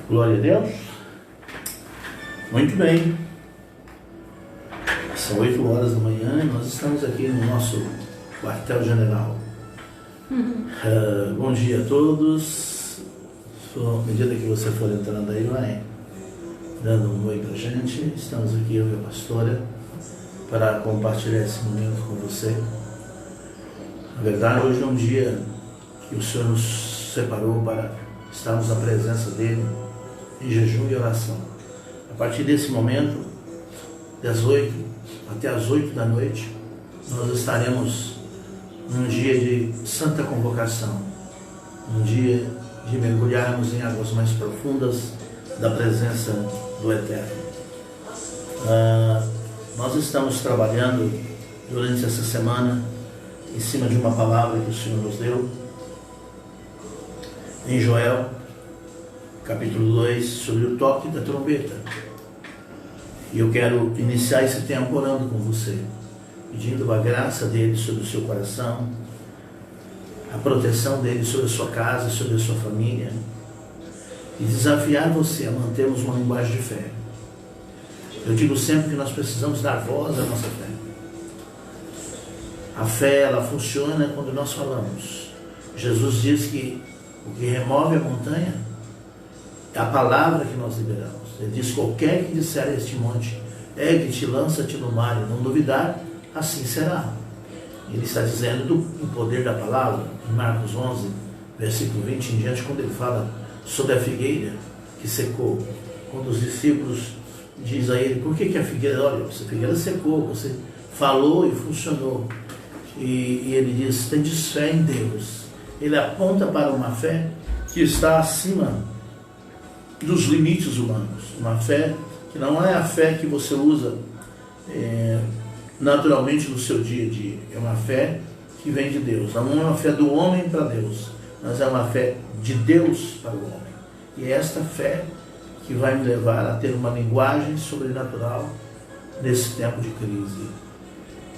Glória a Deus. Muito bem. São 8 horas da manhã e nós estamos aqui no nosso quartel-general. Bom dia a todos. À medida que você for entrando aí, vai dando um oi pra gente. Estamos aqui, eu e a pastora, para compartilhar esse momento com você. Na verdade, hoje é um dia que o Senhor nos separou para estarmos na presença dEle em jejum e oração. A partir desse momento, das 8 até as 8 da noite, nós estaremos num dia de santa convocação, um dia de mergulharmos em águas mais profundas da presença do Eterno. Nós estamos trabalhando durante essa semana em cima de uma palavra que o Senhor nos deu em Joel, capítulo 2, sobre o toque da trombeta. E eu quero iniciar esse tempo orando com você, pedindo a graça dele sobre o seu coração, a proteção dele sobre a sua casa, sobre a sua família, e desafiar você a mantermos uma linguagem de fé. Eu digo sempre que nós precisamos dar voz à nossa fé. A fé, ela funciona quando nós falamos. Jesus diz que o que remove a montanha é a palavra que nós liberamos. Ele diz: qualquer que disser a este monte, ergue-te, lança-te no mar, e não duvidar, assim será. Ele está dizendo do poder da palavra, em Marcos 11, versículo 20 em diante, quando ele fala sobre a figueira que secou. Quando os discípulos dizem a ele: por que a figueira? Olha, essa figueira secou, você falou e funcionou. E ele diz: tendes fé em Deus. Ele aponta para uma fé que está acima dos limites humanos. Uma fé que não é a fé que você usa naturalmente no seu dia a dia. É uma fé que vem de Deus. Não é uma fé do homem para Deus, mas é uma fé de Deus para o homem. E é esta fé que vai me levar a ter uma linguagem sobrenatural nesse tempo de crise.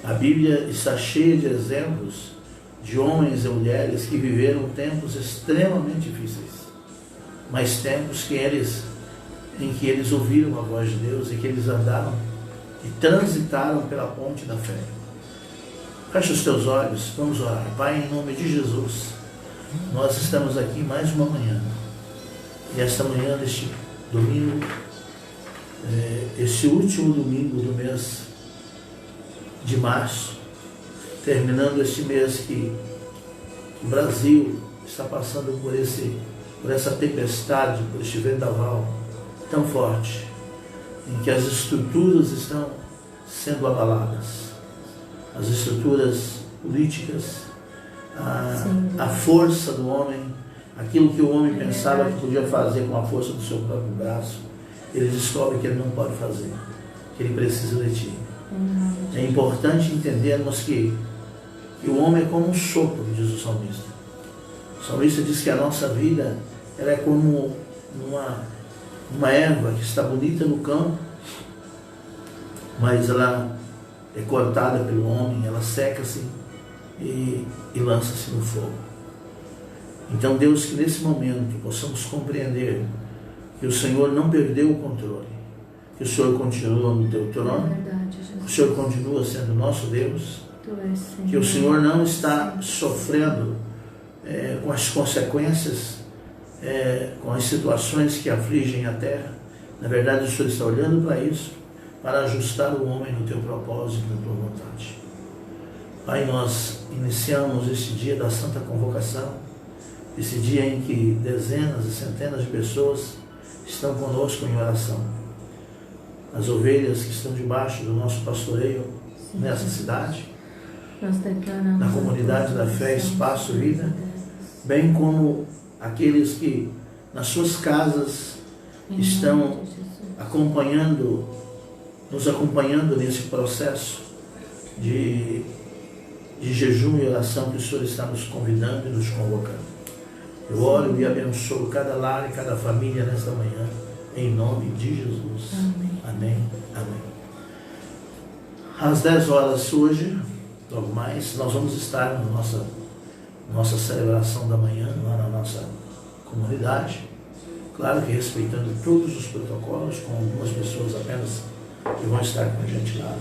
A Bíblia está cheia de exemplos de homens e mulheres que viveram tempos extremamente difíceis, mas tempos em que eles ouviram a voz de Deus e que eles andaram e transitaram pela ponte da fé. Feche os teus olhos, vamos orar. Pai, em nome de Jesus, nós estamos aqui mais uma manhã, e esta manhã deste domingo, esse último domingo do mês de março, terminando este mês que o Brasil está passando por essa tempestade, por este vendaval tão forte, em que as estruturas estão sendo abaladas, as estruturas políticas, a força do homem, aquilo que o homem pensava que podia fazer com a força do seu próprio braço, ele descobre que ele não pode fazer, que ele precisa de ti. É importante entendermos que o homem é como um sopro, diz o salmista. O salmista diz que a nossa vida, ela é como uma erva que está bonita no campo, mas ela é cortada pelo homem, ela seca-se e lança-se no fogo. Então, Deus, que nesse momento possamos compreender que o Senhor não perdeu o controle, que o Senhor continua no teu trono, o Senhor continua sendo nosso Deus, que o Senhor não está sofrendo com as consequências, com as situações que afligem a terra. Na verdade, o Senhor está olhando para isso, para ajustar o homem no teu propósito, na tua vontade. Pai, nós iniciamos este dia da Santa Convocação, esse dia em que dezenas e centenas de pessoas estão conosco em oração. As ovelhas que estão debaixo do nosso pastoreio nessa cidade, na comunidade da fé, Espaço Vida, bem como aqueles que nas suas casas estão nos acompanhando nesse processo de jejum e oração que o Senhor está nos convidando e nos convocando. Eu oro e abençoo cada lar e cada família nesta manhã, em nome de Jesus. Amém. Amém. Amém. Às 10 horas hoje, logo mais, nós vamos estar na nossa celebração da manhã, lá na nossa comunidade, claro que respeitando todos os protocolos, com algumas pessoas apenas que vão estar com a gente lá.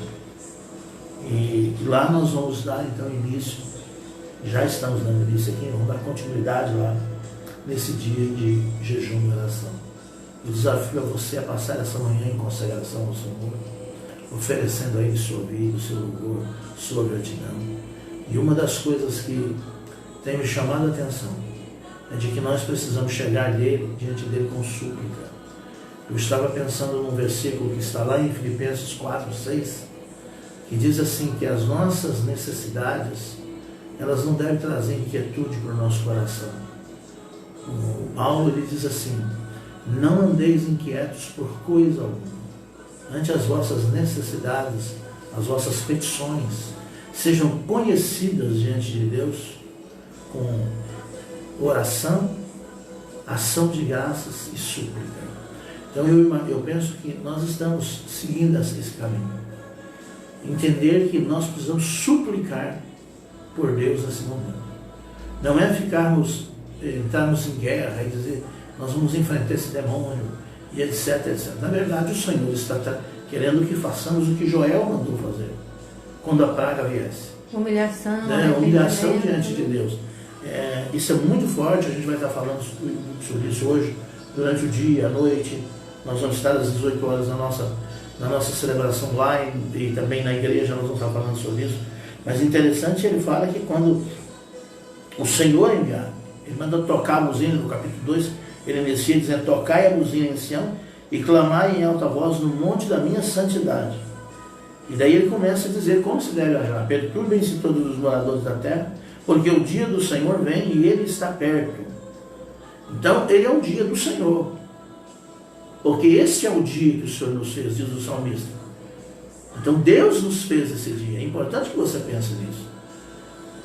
E lá nós vamos dar então início, já estamos dando início aqui, vamos dar continuidade lá nesse dia de jejum e oração. Eu desafio a você a passar essa manhã em consagração ao Senhor, oferecendo a Ele sua vida, seu louvor, sua gratidão. E uma das coisas que tem me chamado a atenção é de que nós precisamos chegar diante dele com súplica. Eu estava pensando num versículo que está lá em Filipenses 4, 6, que diz assim, que as nossas necessidades, elas não devem trazer inquietude para o nosso coração. O Paulo, ele diz assim, não andeis inquietos por coisa alguma. Ante as vossas necessidades, as vossas petições, sejam conhecidas diante de Deus com oração, ação de graças e súplica. Então eu penso que nós estamos seguindo esse caminho. Entender que nós precisamos suplicar por Deus nesse momento. Não é entrarmos em guerra e dizer, nós vamos enfrentar esse demônio, e etc, etc. Na verdade, o Senhor está querendo que façamos o que Joel mandou fazer, quando a praga viesse. Humilhação. Humilhação diante de Deus. Isso é muito forte, a gente vai estar falando sobre isso hoje, durante o dia, à noite. Nós vamos estar às 18 horas na nossa celebração lá e também na igreja, nós vamos estar falando sobre isso. Mas interessante, ele fala que quando o Senhor enviar, ele manda tocar a buzina, no capítulo 2, ele inicia dizendo, tocai a buzina em Sião e clamai em alta voz no monte da minha santidade. E daí ele começa a dizer como se deve agir. Perturbem-se todos os moradores da terra, porque o dia do Senhor vem e ele está perto. Então, ele é o dia do Senhor. Porque esse é o dia que o Senhor nos fez, diz o salmista. Então, Deus nos fez esse dia. É importante que você pense nisso.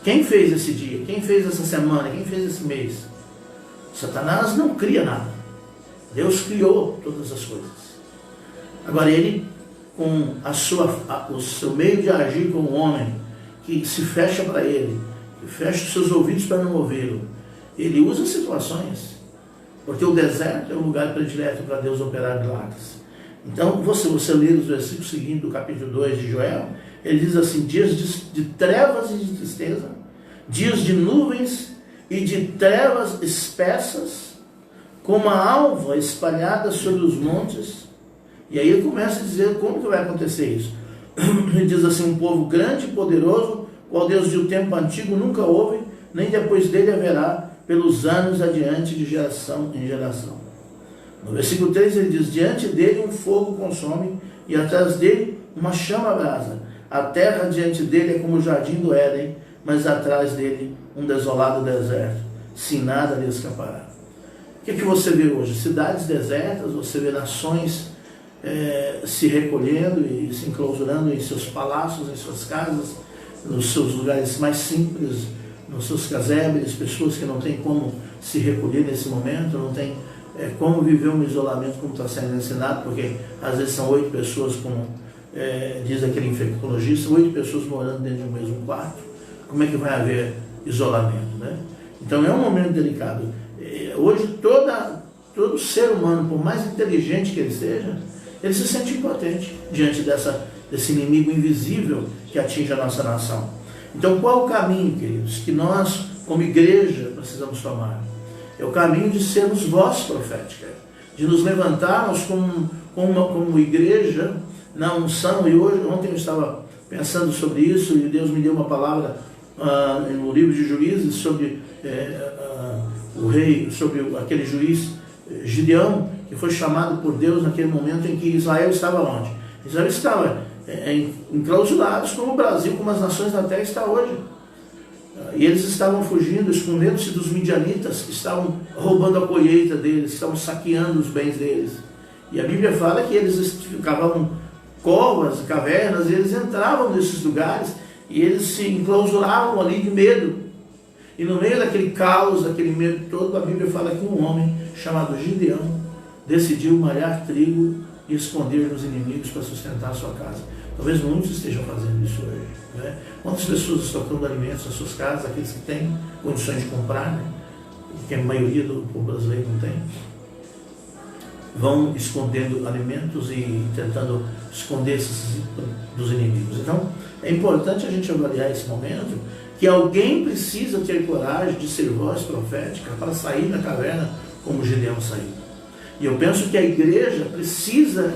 Quem fez esse dia? Quem fez essa semana? Quem fez esse mês? Satanás não cria nada. Deus criou todas as coisas. Agora, ele, com o seu meio de agir como homem, que se fecha para ele, que fecha os seus ouvidos para não ouvi-lo, ele usa situações, porque o deserto é o lugar predileto para Deus operar milagres. Então, você lê os versículos seguintes do capítulo 2 de Joel, ele diz assim, dias de trevas e de tristeza, dias de nuvens e de trevas espessas, como a alva espalhada sobre os montes. E aí ele começa a dizer como que vai acontecer isso. Ele diz assim, um povo grande e poderoso, qual Deus de um tempo antigo nunca houve, nem depois dele haverá, pelos anos adiante, de geração em geração. No versículo 3 ele diz, diante dele um fogo consome, e atrás dele uma chama brasa. A terra diante dele é como o jardim do Éden, mas atrás dele um desolado deserto, sem nada lhe escapará. O que você vê hoje? Cidades desertas, você vê nações se recolhendo e se enclausurando em seus palácios, em suas casas, nos seus lugares mais simples, nos seus casebres, pessoas que não têm como se recolher nesse momento, não têm como viver um isolamento como está sendo ensinado, porque às vezes são 8 pessoas, como diz aquele infectologista, 8 pessoas morando dentro de um mesmo quarto. Como é que vai haver isolamento, né? Então é um momento delicado. Hoje todo ser humano, por mais inteligente que ele seja, ele se sente impotente diante desse inimigo invisível que atinge a nossa nação. Então qual o caminho, queridos, que nós, como igreja, precisamos tomar? É o caminho de sermos voz profética, de nos levantarmos como igreja na unção. E ontem eu estava pensando sobre isso, e Deus me deu uma palavra no livro de Juízes sobre o rei, sobre aquele juiz Gideão, que foi chamado por Deus naquele momento em que Israel estava onde? Israel estava enclausurados como o Brasil, como as nações da terra está hoje. E eles estavam fugindo, escondendo-se dos midianitas, que estavam roubando a colheita deles, que estavam saqueando os bens deles. E a Bíblia fala que eles cavavam covas, cavernas, e eles entravam nesses lugares, e eles se enclausuravam ali de medo. E no meio daquele caos, daquele medo todo, a Bíblia fala que um homem chamado Gideão decidiu malhar trigo e esconder nos inimigos para sustentar a sua casa. Talvez muitos estejam fazendo isso hoje, né? Quantas pessoas estocando alimentos nas suas casas, aqueles que têm condições de comprar, né? Que a maioria do povo brasileiro não tem. vão escondendo alimentos e tentando esconder-se dos inimigos. Então, é importante a gente avaliar esse momento, que alguém precisa ter coragem de ser voz profética para sair da caverna como Gideão saiu. E eu penso que a igreja precisa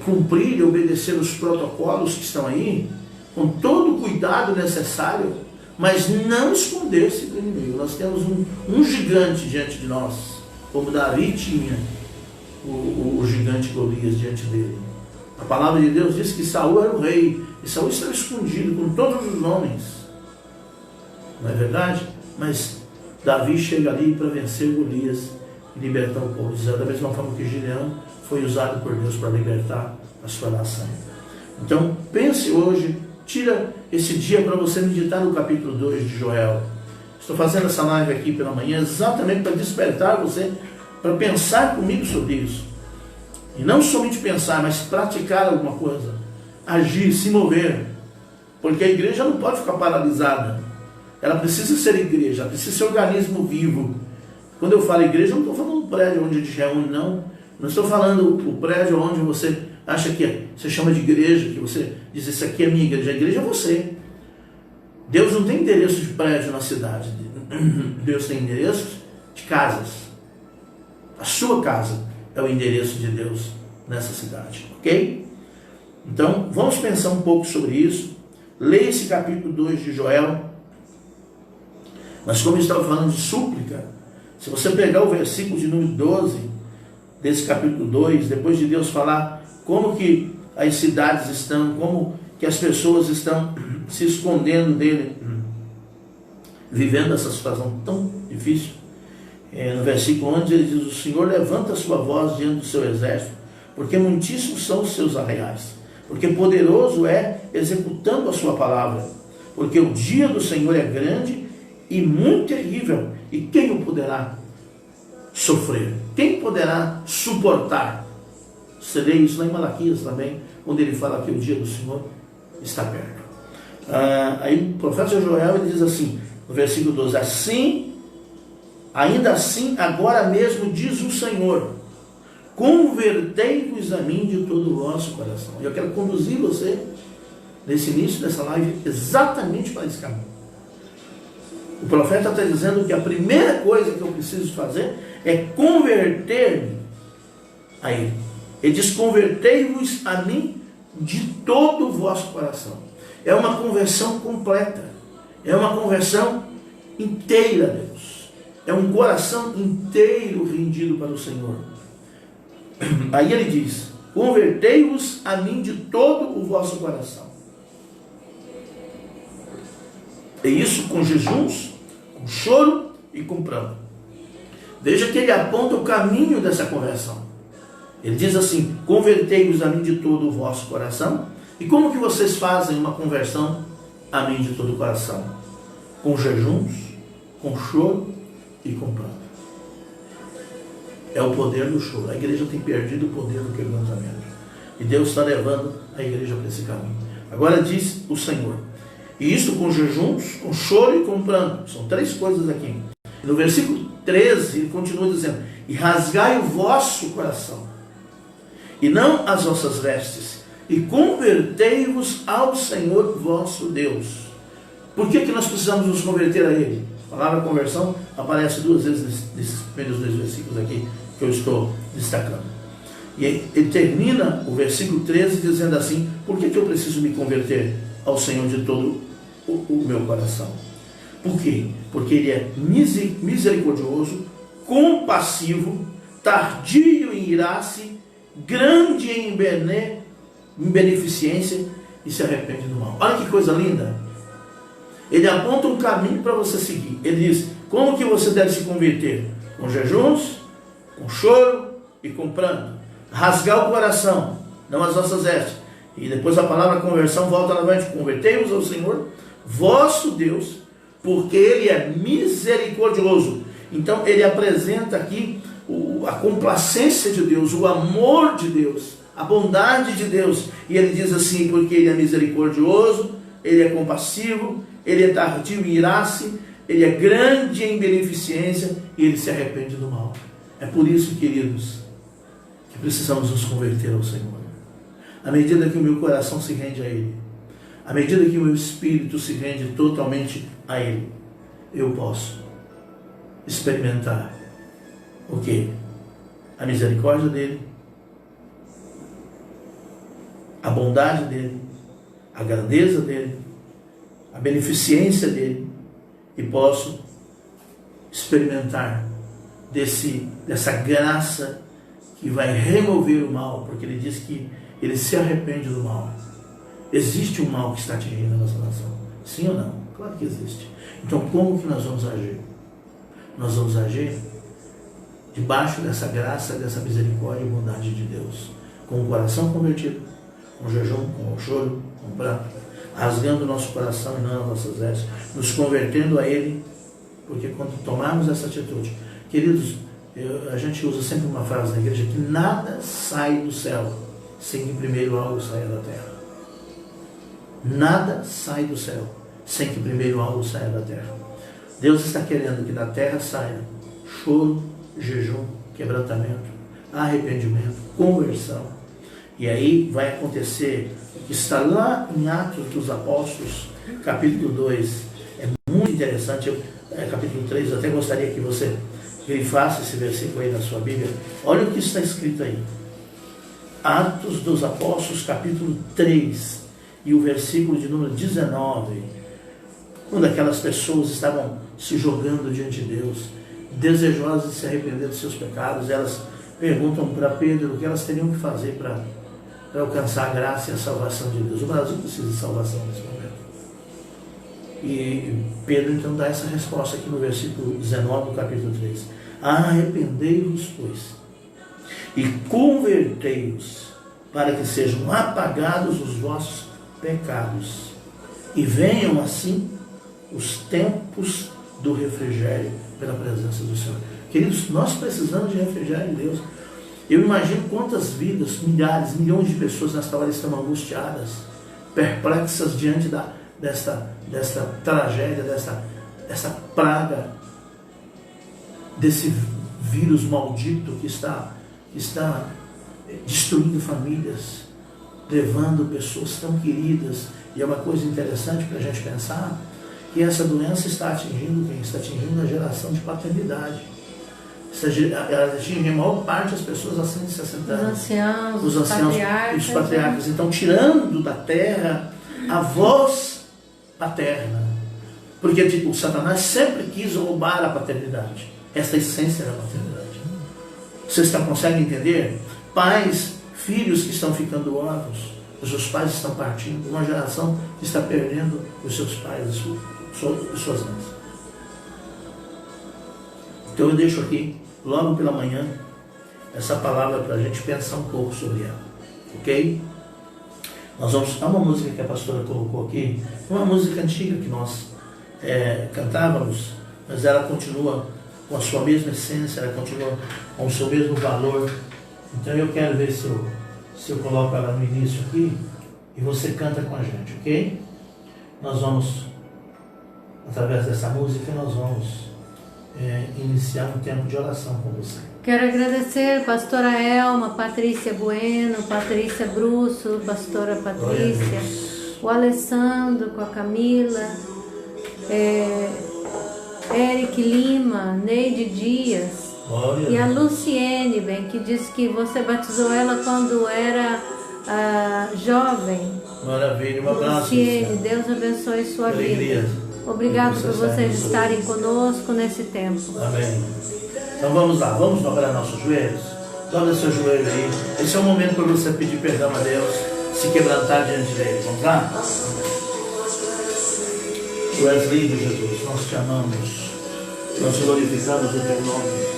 cumprir e obedecer os protocolos que estão aí, com todo o cuidado necessário, mas não esconder-se do inimigo. Nós temos um gigante diante de nós, como Davi tinha o gigante Golias diante dele. A palavra de Deus diz que Saul era o rei, e Saul estava escondido com todos os homens. Não é verdade? Mas Davi chega ali para vencer Golias e libertar o povo de Israel, da mesma forma que Gideão foi usado por Deus para libertar a sua nação. Então, pense hoje, tira esse dia para você meditar no capítulo 2 de Joel. Estou fazendo essa live aqui pela manhã exatamente para despertar você, para pensar comigo sobre isso. E não somente pensar, mas praticar alguma coisa. Agir, se mover. Porque a igreja não pode ficar paralisada. Ela precisa ser igreja, ela precisa ser organismo vivo. Quando eu falo igreja, eu não estou falando do prédio onde a gente reúne, não. Não estou falando o prédio onde você acha que você chama de igreja, que você diz, isso aqui é minha igreja. A igreja é você. Deus não tem endereço de prédio na cidade. Deus tem endereço de casas. A sua casa é o endereço de Deus nessa cidade, ok? Então, vamos pensar um pouco sobre isso. Leia esse capítulo 2 de Joel. Mas como eu estava falando de súplica, se você pegar o versículo de número 12 desse capítulo 2, depois de Deus falar como que as cidades estão, como que as pessoas estão se escondendo dele, vivendo essa situação tão difícil, no versículo 11 ele diz: o Senhor levanta a sua voz diante do seu exército, porque muitíssimos são os seus arraiais, porque poderoso é executando a sua palavra, porque o dia do Senhor é grande e muito terrível, e quem o poderá sofrer? Quem poderá suportar? Você lê isso lá em Malaquias também, onde ele fala que o dia do Senhor está perto. Aí o profeta Joel ele diz assim, no versículo 12: assim, ainda assim, agora mesmo diz o Senhor, convertei-vos a mim de todo o vosso coração. Eu quero conduzir você nesse início dessa live exatamente para esse caminho. O profeta está dizendo que a primeira coisa que eu preciso fazer é converter-me a Ele. Ele diz: convertei-vos a mim de todo o vosso coração. É uma conversão completa. É uma conversão inteira a Deus. É um coração inteiro rendido para o Senhor. Aí ele diz: convertei-vos a mim de todo o vosso coração. E isso com jejuns, com choro e com pranto. Veja que ele aponta o caminho dessa conversão. Ele diz assim: convertei-vos a mim de todo o vosso coração. E como que vocês fazem uma conversão a mim de todo o coração? Com jejuns, com choro e com pranto. É o poder do choro. A igreja tem perdido o poder do quebrantamento. E Deus está levando a igreja para esse caminho. Agora diz o Senhor: e isso com jejuns, com choro e com pranto. São três coisas aqui. No versículo 13, ele continua dizendo: e rasgai o vosso coração, e não as vossas vestes, e convertei-vos ao Senhor vosso Deus. Por que nós precisamos nos converter a Ele? A palavra conversão aparece duas vezes nesses primeiros dois versículos aqui que eu estou destacando. E ele termina o versículo 13 dizendo assim: por que eu preciso me converter ao Senhor de todo o meu coração? Por quê? Porque Ele é misericordioso, compassivo, tardio em irar-se, grande em beneficência, e se arrepende do mal. Olha que coisa linda. Ele aponta um caminho para você seguir. Ele diz: como que você deve se converter? Com jejuns, com choro e com pranto. Rasgar o coração, não as nossas vestes. E depois a palavra conversão volta novamente: convertei-vos ao Senhor vosso Deus, porque Ele é misericordioso. Então ele apresenta aqui a complacência de Deus, o amor de Deus, a bondade de Deus. E ele diz assim: porque Ele é misericordioso, Ele é compassivo, Ele é tardio em irar-se, Ele é grande em beneficência, e Ele se arrepende do mal. É por isso, queridos, precisamos nos converter ao Senhor. À medida que o meu coração se rende a Ele, à medida que o meu espírito se rende totalmente a Ele, eu posso experimentar o quê? A misericórdia dEle, a bondade dEle, a grandeza dEle, a beneficência dEle, e posso experimentar dessa graça que vai remover o mal, porque Ele diz que Ele se arrepende do mal. Existe um mal que está atingindo a nossa nação? Sim ou não? Claro que existe. Então como que nós vamos agir? Nós vamos agir debaixo dessa graça, dessa misericórdia e bondade de Deus, com o coração convertido, com jejum, com o choro, com o pranto, rasgando o nosso coração e não as nossas vestes, nos convertendo a Ele, porque quando tomarmos essa atitude, queridos, a gente usa sempre uma frase na igreja, que nada sai do céu sem que primeiro algo saia da terra. Nada sai do céu sem que primeiro algo saia da terra. Deus está querendo que da terra saia choro, jejum, quebrantamento, arrependimento, conversão. E aí vai acontecer o que está lá em Atos dos Apóstolos, capítulo 2. É muito interessante, capítulo 3, eu até gostaria que você grifasse esse versículo aí na sua Bíblia. Olha o que está escrito aí. Atos dos Apóstolos, capítulo 3, e o versículo de número 19. Quando aquelas pessoas estavam se jogando diante de Deus, desejosas de se arrepender dos seus pecados, elas perguntam para Pedro o que elas teriam que fazer para alcançar a graça e a salvação de Deus. O Brasil precisa de salvação nesse momento. E Pedro então dá essa resposta aqui no versículo 19 do capítulo 3. Arrependei-vos, pois, e convertei-vos, para que sejam apagados os vossos pecados, e venham assim os tempos do refrigério pela presença do Senhor. Queridos, nós precisamos de refrigério de Deus. Eu imagino quantas vidas, milhares, milhões de pessoas nesta hora estão angustiadas, perplexas diante desta tragédia, dessa praga, desse vírus maldito que está destruindo famílias, levando pessoas tão queridas. E é uma coisa interessante para a gente pensar, que essa doença está atingindo quem? Está atingindo a geração de paternidade. Ela atinge a maior parte das pessoas acima de 60 anos. Os anciãos e os patriarcas. Então, tirando da terra a voz paterna. Porque o Satanás sempre quis roubar a paternidade. Essa essência da paternidade. Vocês conseguem entender? Pais, filhos que estão ficando órfãos. Os seus pais estão partindo. Uma geração que está perdendo os seus pais e suas mães. Então eu deixo aqui, logo pela manhã, essa palavra para a gente pensar um pouco sobre ela. Ok? Nós vamos... Há uma música que a pastora colocou aqui, uma música antiga que nós cantávamos, mas ela continua com a sua mesma essência, ela continua com o seu mesmo valor. Então eu quero ver se eu coloco ela no início aqui e você canta com a gente, ok? Nós vamos, através dessa música, nós vamos iniciar um tempo de oração com você. Quero agradecer a pastora Elma, Patrícia Bueno, Patrícia Brusso, pastora Patrícia, o Alessandro com a Camila, Eric Lima, Neide Dias. E a Luciene, bem, que disse que você batizou ela quando era jovem. Maravilha, um abraço. Luciene, Deus abençoe sua vida. Obrigado por vocês estarem conosco nesse tempo. Amém. Então vamos lá, vamos dobrar nossos joelhos. Dobra seu joelho aí. Esse é o momento para você pedir perdão a Deus, se quebrantar diante dele. Vamos lá? Tu és lindo, Jesus. Nós te amamos. Nós glorificamos o teu nome.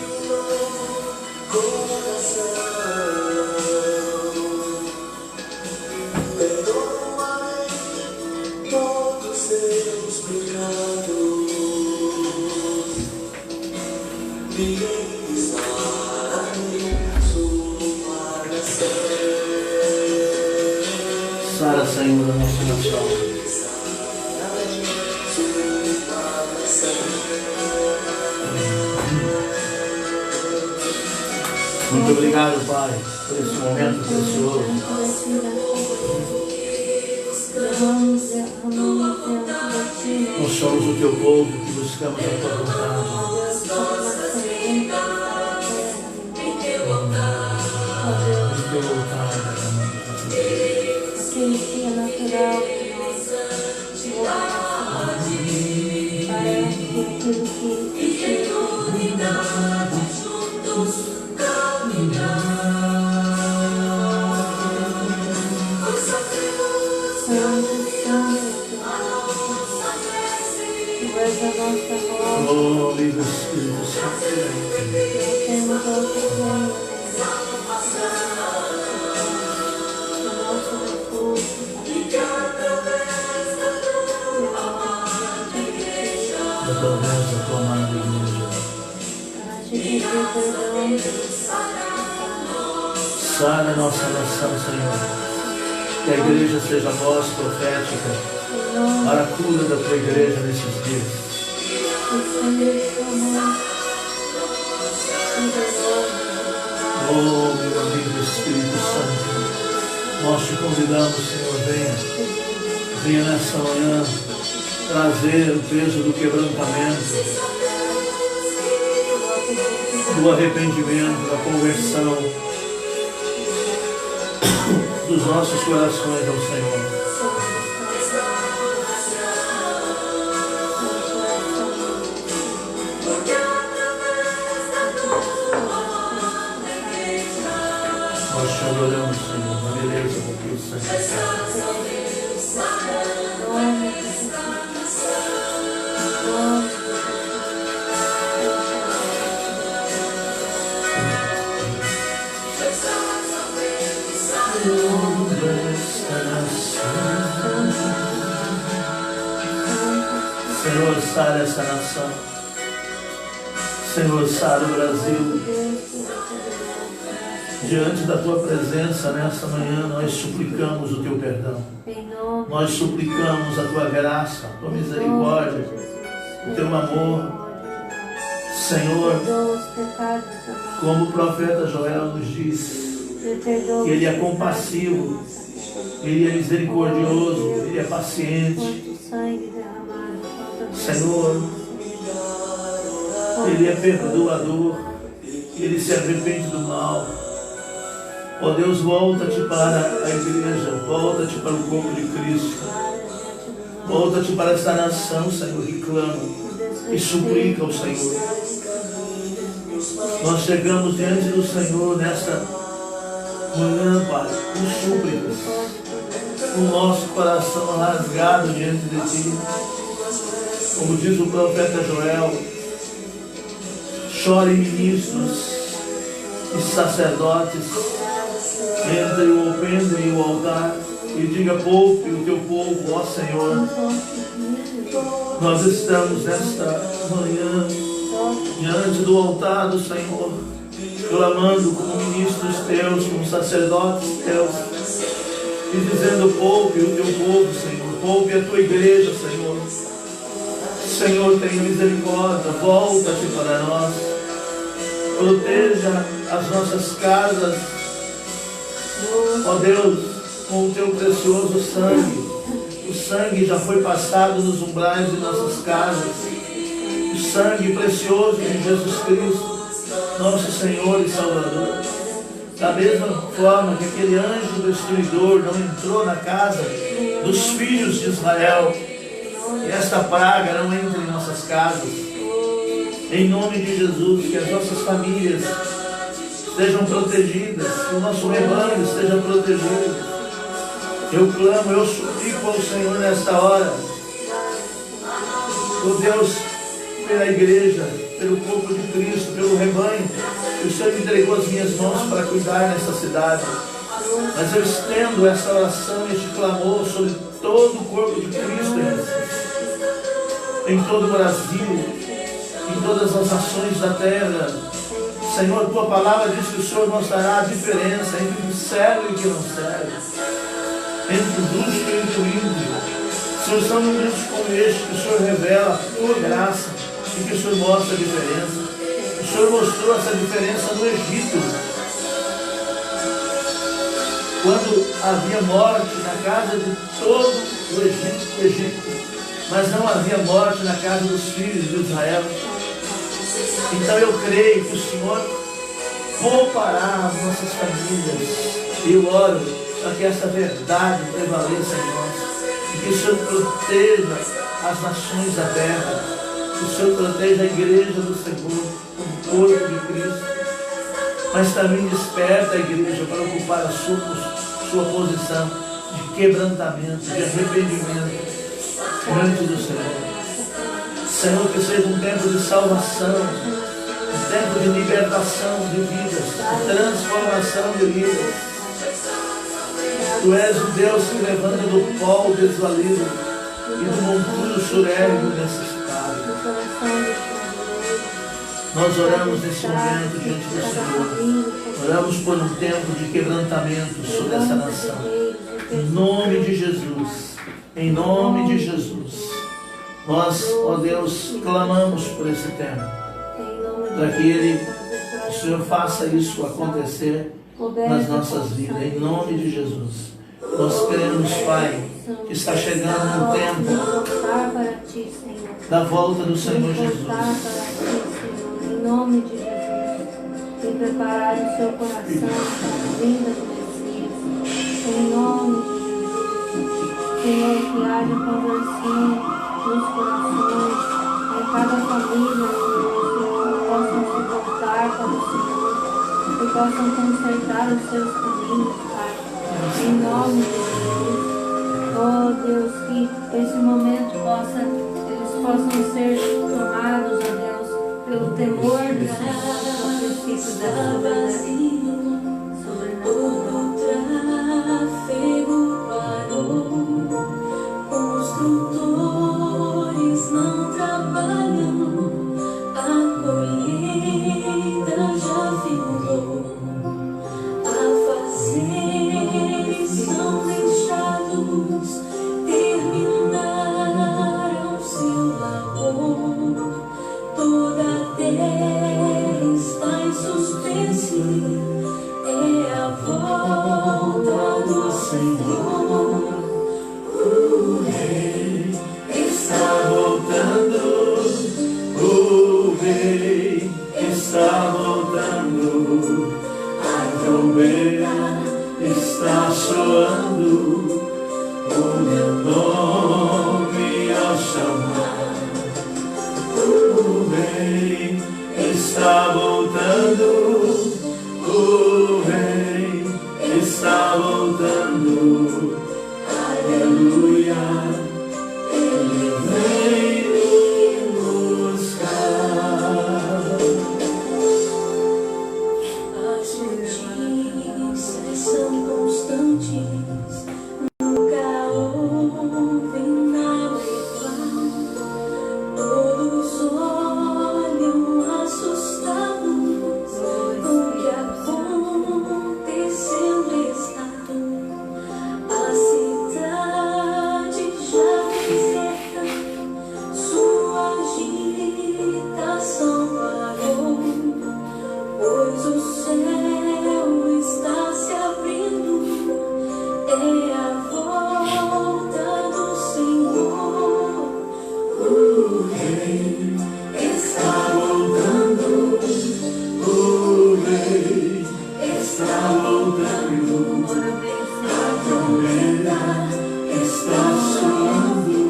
Sara, Senhor, da nossa nação. Pai, obrigado, Pai, por esse momento precioso. Nós somos o teu povo que buscamos a tua vontade. Oh, livre Espírito através da tua amada igreja. Sara a nossa nação, Senhor. Que a igreja seja a voz profética para a cura da tua igreja nesses dias. Oh, meu amigo Espírito Santo, nós te convidamos, Senhor, venha nessa manhã trazer o peso do quebrantamento, do arrependimento, da conversão dos nossos corações ao Senhor. Nós te adoramos, Senhor, na beleza do teu sangue. Senhor, sara essa nação. Senhor, sara o Brasil. Diante da tua presença nessa manhã, nós suplicamos o teu perdão. Nós suplicamos a tua graça, a tua misericórdia, o teu amor. Senhor, como o profeta Joel nos disse, que ele é compassivo, ele é misericordioso, ele é paciente. Senhor, ele é perdoador, ele se arrepende do mal. Ó Deus, volta-te para a igreja, volta-te para o corpo de Cristo, volta-te para esta nação, Senhor, que clama e suplica ao Senhor. Nós chegamos diante do Senhor nesta manhã, Pai, com súplicas, com o nosso coração rasgado diante de Ti. Como diz o profeta Joel, chorem ministros e sacerdotes, entre o alpendre e o altar, e diga: poupe o teu povo, ó Senhor. Nós estamos nesta manhã diante do altar do Senhor, clamando como ministros teus, como sacerdotes teus, e dizendo: poupe o teu povo, Senhor, poupe a tua igreja, Senhor. Senhor, tenha misericórdia, volta-te para nós, proteja as nossas casas, ó Deus, com o teu precioso sangue. O sangue já foi passado nos umbrais de nossas casas, o sangue precioso de Jesus Cristo, nosso Senhor e Salvador. Da mesma forma que aquele anjo destruidor não entrou na casa dos filhos de Israel, que esta praga não entre em nossas casas. Em nome de Jesus, que as nossas famílias estejam protegidas, que o nosso rebanho esteja protegido. Eu clamo, eu suplico ao Senhor nesta hora, oh Deus, pela igreja, pelo corpo de Cristo, pelo rebanho, que o Senhor me entregou as minhas mãos para cuidar nesta cidade. Mas eu estendo esta oração, este clamor sobre todo o corpo de Cristo, em todo o Brasil, em todas as nações da terra. Senhor, tua palavra diz que o Senhor mostrará a diferença entre o que serve e o que não serve, entre o justo e o ímpio. Senhor, são momentos como este que o Senhor revela a tua graça e que o Senhor mostra a diferença. O Senhor mostrou essa diferença no Egito, quando havia morte na casa de todo o Egito, mas não havia morte na casa dos filhos de Israel. Então eu creio que o Senhor poupará as nossas famílias. E eu oro para que essa verdade prevaleça em nós. E que o Senhor proteja as nações da terra. Que o Senhor proteja a igreja do Senhor, o corpo de Cristo. Mas também desperta a igreja para ocupar a sua posição de quebrantamento, de arrependimento diante do Senhor. Senhor, que seja um tempo de salvação, um tempo de libertação de vidas, de transformação de vidas. Tu és o Deus que levanta do pó o desvalido e do monturo suréreo necessitado. Nós oramos nesse momento diante do Senhor. Oramos por um tempo de quebrantamento sobre essa nação. Em nome de Jesus. Em nome de Jesus. Nós, ó Deus, clamamos por esse tempo. Para que o Senhor faça isso acontecer nas nossas vidas. Em nome de Jesus. Nós cremos, Pai, que está chegando um tempo da volta do Senhor Jesus. Em nome de Jesus, e preparar o seu coração para a vinda do Messias. Em nome de Jesus, Senhor, que haja conversão nos corações, em cada família, Senhor, que possam se voltar para o Senhor, que possam consertar os seus caminhos, Pai. Em nome de Jesus, oh Deus, que esse momento eles possam ser tomados, ó Deus, pelo temor do Senhor, pelo princípio da soberania. Todo tráfego parou, construtores não trabalham, a colheita já ficou, afazeres são deixados, terminaram seu labor. Toda a terra está em suspense, é a volta do Senhor. O Rei está voltando, o Rei está voltando, a trombeta está soando, o meu nome ao chamar. O Rei está voltando, o Rei está voltando, aleluia, Ele vem me buscar. As notícias são constantes, nunca houve nada igual. Todos olham assustados, o que acontecendo está. A cidade já deserta, sua agitação parou, pois o céu está se abrindo, é a volta do Senhor. O Rei está voltando, o Rei está voltando, a trombeta está soando,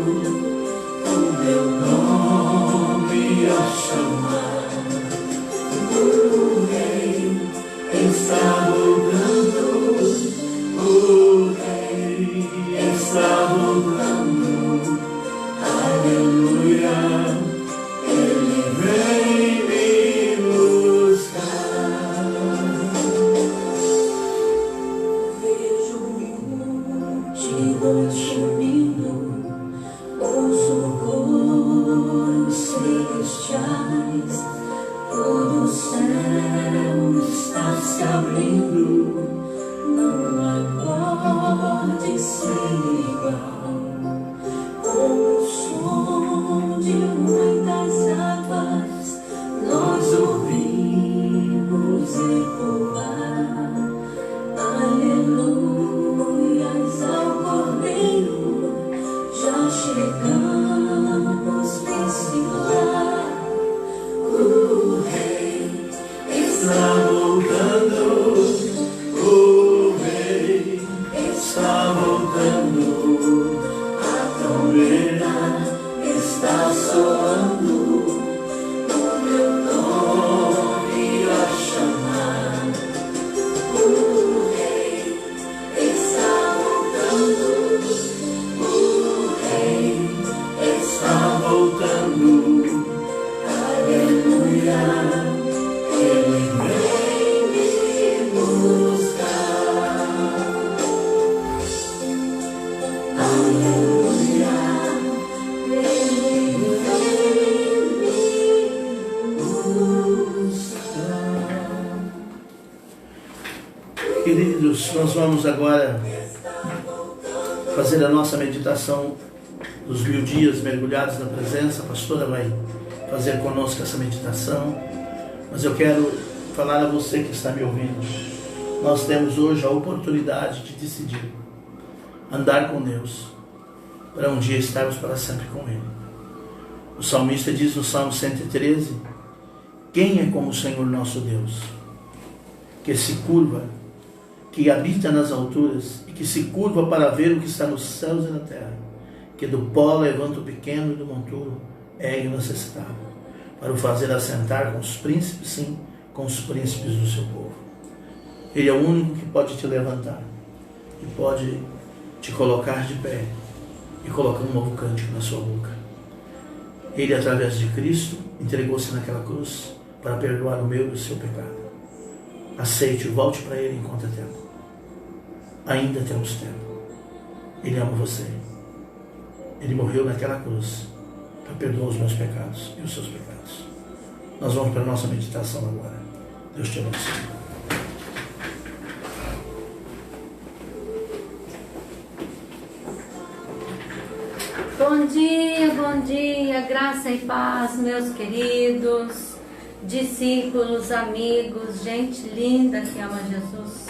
o meu nome ao chamar. O Rei está voltando, o Rei está voltando, aleluia, Ele vem me buscar. Vejo multidões subindo, ouço coros celestiais, todo o céu está se abrindo, não acorde sem igual. Com o som de muitas águas, nós ouvimos ecoar, aleluia. Queridos, nós vamos agora fazer a nossa meditação dos 1000 dias mergulhados na presença. A pastora vai fazer conosco essa meditação, mas eu quero falar a você que está me ouvindo. Nós temos hoje a oportunidade de decidir andar com Deus, para um dia estarmos para sempre com Ele. O salmista diz no Salmo 113: quem é como o Senhor nosso Deus, que se curva, que habita nas alturas e que se curva para ver o que está nos céus e na terra, que do pó levanta o pequeno e do monturo ergue o necessitado, para o fazer assentar com os príncipes, sim, com os príncipes do seu povo. Ele é o único que pode te levantar e pode te colocar de pé e colocar um novo cântico na sua boca. Ele, através de Cristo, entregou-se naquela cruz para perdoar o meu e o seu pecado. Aceite, volte para Ele enquanto é tempo. Ainda temos tempo. Ele ama você. Ele morreu naquela cruz para perdoar os meus pecados e os seus pecados. Nós vamos para a nossa meditação agora. Deus te abençoe. Bom dia, graça e paz, meus queridos discípulos, amigos, gente linda que ama Jesus.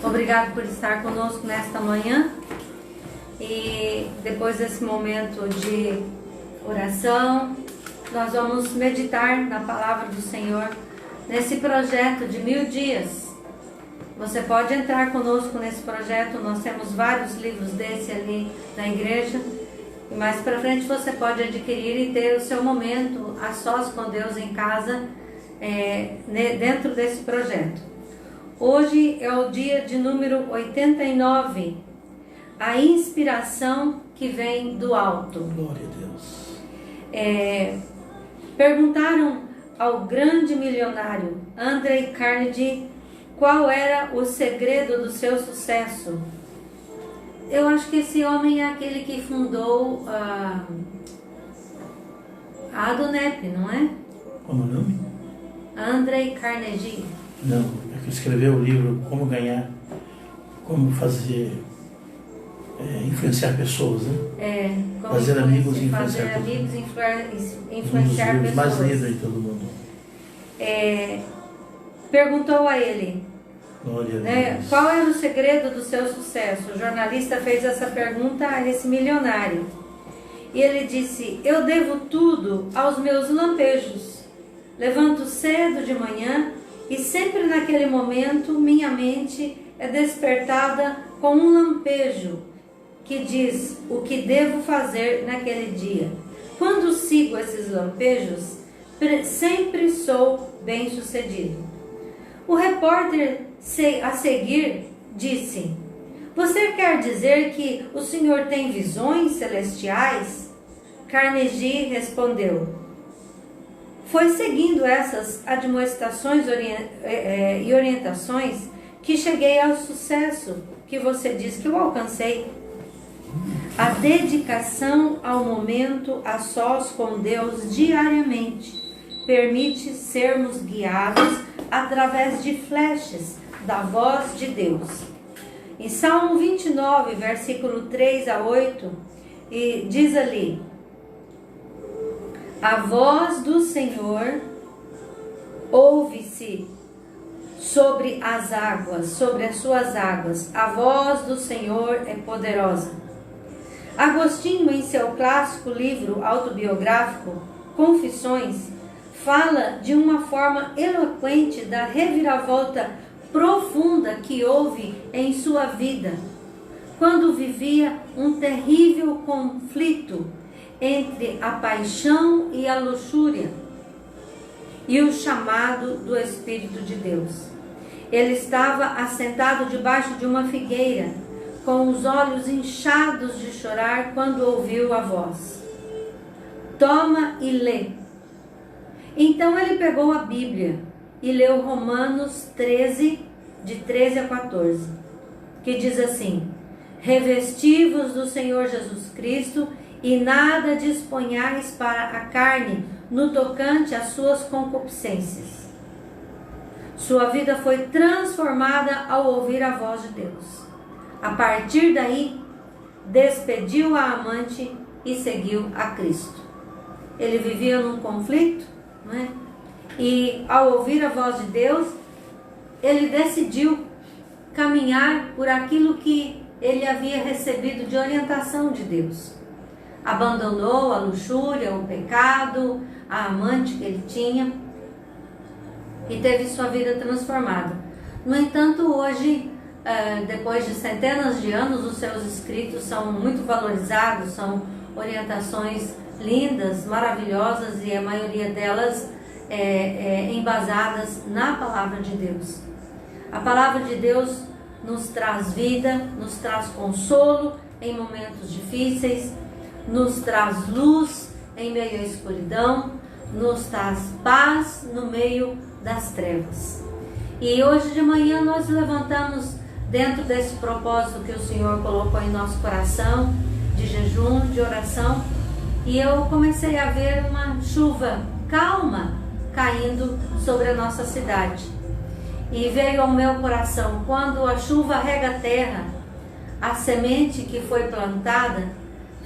Obrigado por estar conosco nesta manhã. E depois desse momento de oração, nós vamos meditar na palavra do Senhor, nesse projeto de 1000 dias. Você pode entrar conosco nesse projeto, nós temos vários livros desse ali na igreja. E mais para frente você pode adquirir e ter o seu momento a sós com Deus em casa, dentro desse projeto. Hoje é o dia de número 89, a inspiração que vem do alto. Glória a Deus. Perguntaram ao grande milionário André Carnegie qual era o segredo do seu sucesso. Eu acho que esse homem é aquele que fundou a ADUNEP, não é? Como o nome? André Carnegie. Não, é que escreveu o livro Como Ganhar, como fazer, influenciar pessoas, né? Como fazer amigos e fazer influenciar amigos, influenciar Um dos livros mais pessoas. lidos de todo mundo. Perguntou a ele, Glória a Deus. qual era o segredo do seu sucesso? O jornalista fez essa pergunta a esse milionário. E ele disse: eu devo tudo aos meus lampejos. Levanto cedo de manhã e sempre naquele momento minha mente é despertada com um lampejo que diz o que devo fazer naquele dia. Quando sigo esses lampejos, sempre sou bem-sucedido. O repórter a seguir disse: você quer dizer que o senhor tem visões celestiais? Carnegie respondeu: foi seguindo essas admoestações e orientações que cheguei ao sucesso que você diz que eu alcancei. A dedicação ao momento a sós com Deus diariamente permite sermos guiados através de flashes da voz de Deus. Em Salmo 29, versículo 3 a 8, e diz ali: a voz do Senhor ouve-se sobre as águas, sobre as suas águas. A voz do Senhor é poderosa. Agostinho, em seu clássico livro autobiográfico, Confissões, fala de uma forma eloquente da reviravolta profunda que houve em sua vida, quando vivia um terrível conflito entre a paixão e a luxúria e o chamado do Espírito de Deus. Ele estava assentado debaixo de uma figueira, com os olhos inchados de chorar, quando ouviu a voz: toma e lê. Então ele pegou a Bíblia e leu Romanos 13, de 13 a 14, que diz assim: revesti-vos do Senhor Jesus Cristo e nada disponhais para a carne no tocante às suas concupiscências. Sua vida foi transformada ao ouvir a voz de Deus. A partir daí, despediu a amante e seguiu a Cristo. Ele vivia num conflito, não é? E ao ouvir a voz de Deus, ele decidiu caminhar por aquilo que ele havia recebido de orientação de Deus. Abandonou a luxúria, o pecado, a amante que ele tinha e teve sua vida transformada. No entanto, hoje, depois de centenas de anos, os seus escritos são muito valorizados, são orientações lindas, maravilhosas, e a maioria delas embasadas na palavra de Deus. A palavra de Deus nos traz vida, nos traz consolo em momentos difíceis, nos traz luz em meio à escuridão, nos traz paz no meio das trevas. E hoje de manhã nós levantamos dentro desse propósito que o Senhor colocou em nosso coração, de jejum, de oração, e eu comecei a ver uma chuva calma caindo sobre a nossa cidade. E veio ao meu coração, quando a chuva rega a terra, a semente que foi plantada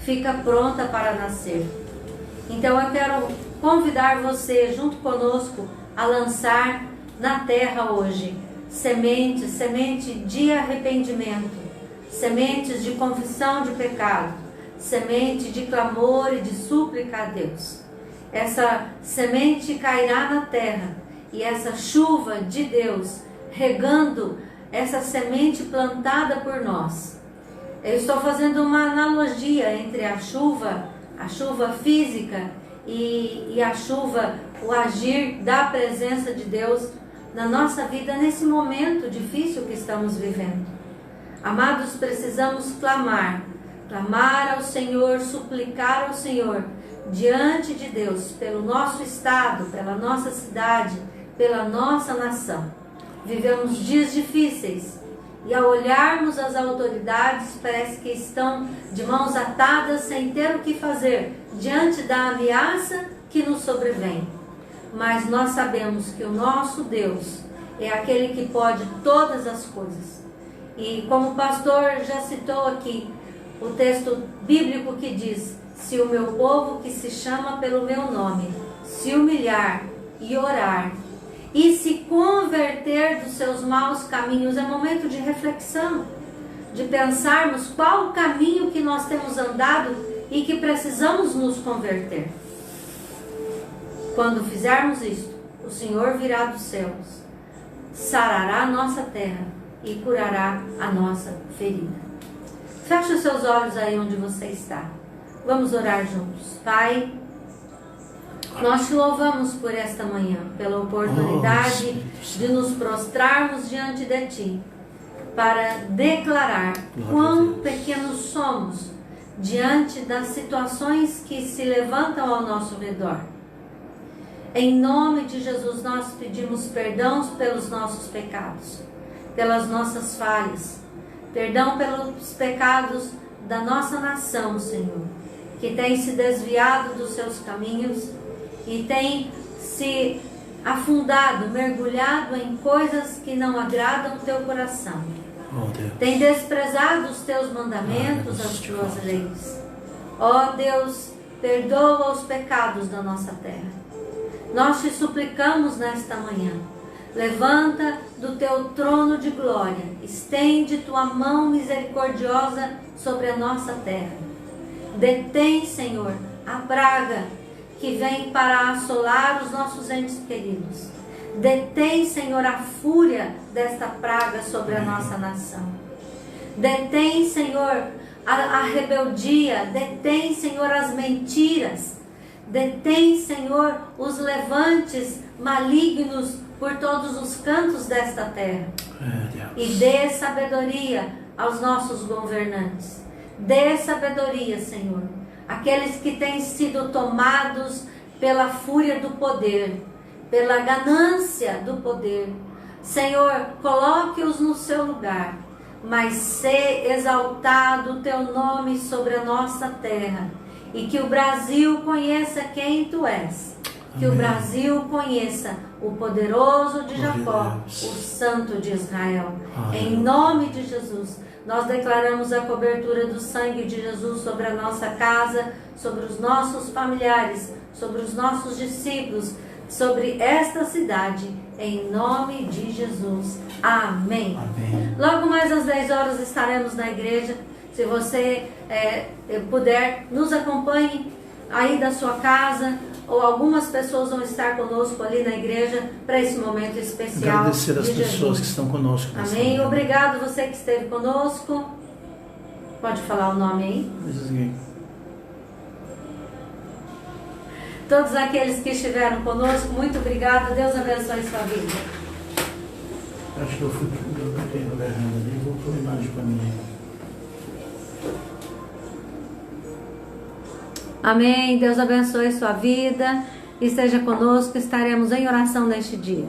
fica pronta para nascer. Então eu quero convidar você, junto conosco, a lançar na terra hoje semente de arrependimento, sementes de confissão de pecado, semente de clamor e de súplica a Deus. Essa semente cairá na terra e essa chuva de Deus regando essa semente plantada por nós. Eu estou fazendo uma analogia entre a chuva física e a chuva, o agir da presença de Deus na nossa vida nesse momento difícil que estamos vivendo. Amados, precisamos clamar ao Senhor, suplicar ao Senhor diante de Deus, pelo nosso estado, pela nossa cidade, pela nossa nação. Vivemos dias difíceis e ao olharmos as autoridades parece que estão de mãos atadas sem ter o que fazer diante da ameaça que nos sobrevém. Mas nós sabemos que o nosso Deus é aquele que pode todas as coisas. E como o pastor já citou aqui, o texto bíblico que diz: se o meu povo que se chama pelo meu nome se humilhar e orar e se converter dos seus maus caminhos. É momento de reflexão, de pensarmos qual o caminho que nós temos andado e que precisamos nos converter. Quando fizermos isto, o Senhor virá dos céus, sarará a nossa terra e curará a nossa ferida. Feche os seus olhos aí onde você está. Vamos orar juntos. Pai, nós te louvamos por esta manhã, pela oportunidade de nos prostrarmos diante de Ti, para declarar quão pequenos somos diante das situações que se levantam ao nosso redor. Em nome de Jesus, nós pedimos perdão pelos nossos pecados, pelas nossas falhas, perdão pelos pecados da nossa nação, Senhor, que tem se desviado dos seus caminhos e tem se afundado, mergulhado em coisas que não agradam o teu coração. Tem desprezado os teus mandamentos, as tuas leis. Ó Deus, perdoa os pecados da nossa terra. Nós te suplicamos nesta manhã, levanta do teu trono de glória, estende tua mão misericordiosa sobre a nossa terra. Detém, Senhor, a praga que vem para assolar os nossos entes queridos. Detém, Senhor, a fúria desta praga sobre a nossa nação. Detém, Senhor, a rebeldia. Detém, Senhor, as mentiras. Detém, Senhor, os levantes malignos por todos os cantos desta terra. E dê sabedoria aos nossos governantes. Dê sabedoria, Senhor, aqueles que têm sido tomados pela fúria do poder, pela ganância do poder. Senhor, coloque-os no seu lugar, mas se exaltado o teu nome sobre a nossa terra, e que o Brasil conheça quem tu és. Que o Brasil conheça o poderoso de Jacó, o santo de Israel. Em nome de Jesus, nós declaramos a cobertura do sangue de Jesus sobre a nossa casa, sobre os nossos familiares, sobre os nossos discípulos, sobre esta cidade, em nome de Jesus. Amém. Amém. Logo mais às 10 horas estaremos na igreja. Se você puder, nos acompanhe aí da sua casa, ou algumas pessoas vão estar conosco ali na igreja para esse momento especial. Agradecer as de pessoas Jesus. que estão conosco. Amém. Obrigado você que esteve conosco. Pode falar o nome aí? Todos aqueles que estiveram conosco, muito obrigado. Deus abençoe sua vida. Acho que eu botei no lugar errado ali, voltou a imagem para mim. Amém. Deus abençoe sua vida. Esteja conosco. Estaremos em oração neste dia.